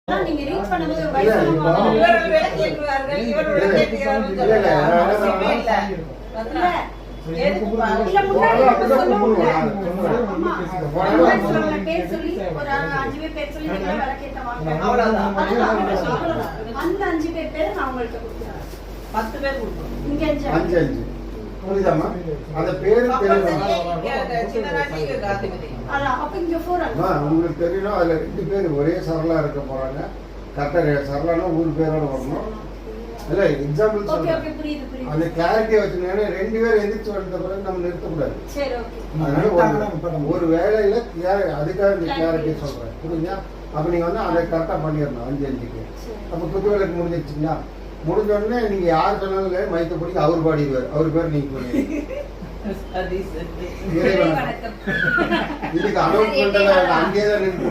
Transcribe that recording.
நீங்க ரீச் பண்ணும்போது வயசானவங்க இவர்கள் வேலை கேட்கிறார்கள், இவர்கள் வேலை கேட்கிறார்கள் சொல்லல. அவசியமே இல்ல. இல்ல முன்னாடி நம்ம சொல்லுவோம்ல. ஆமா. முன்னாடி பேர் சொல்லி ஒரு 5 பேர் சொல்லி நீங்க விளக்கேத்த வாங்க. அவ்வளவுதான். அந்த 5 பேர் நான் உங்களுக்கு கொடுக்குறேன். 10 பேர் கொடுக்கணும். இங்க 5 புரியுதாமா? அந்த பேரு சின்னராட்சி காந்திமதி. அப்ப இங்க 4 உங்களுக்கு தெரியணும். அதுல 2 பேர் ஒரே சரளா இருக்க போறாங்க. கரெக்டா சரளானா ஊர் பேரோட வரணும். இல்ல எக்ஸாம்பிள் சொல்றேன். அந்த கிளாரிட்டியை வச்சுனாலே 2 பேர் எந்திரிச்சு வந்த பிறகு நம்ம நிறுத்தக்கூடாது. சரி ஓகே. அதனால ஒரு வேலையில அதுக்காக இந்த கிளாரிட்டி சொல்றேன். புரியுதா? அப்ப நீங்க வந்து அதை கரெக்டா பண்ணிடணும் 5-5க்கு. அப்ப குத்து விளக்கு முடிஞ்சிருச்சுங்களா? முடிஞ்ச உடனே நீங்க யார் சொன்னாலும் மைத்தப்படி அவர் பாடிடுவார். அவர் பேர் நீங்க சொல்லுவீங்க. இதுக்கு அனௌன்ஸ்மெண்ட் அங்கேயே தான் நின்று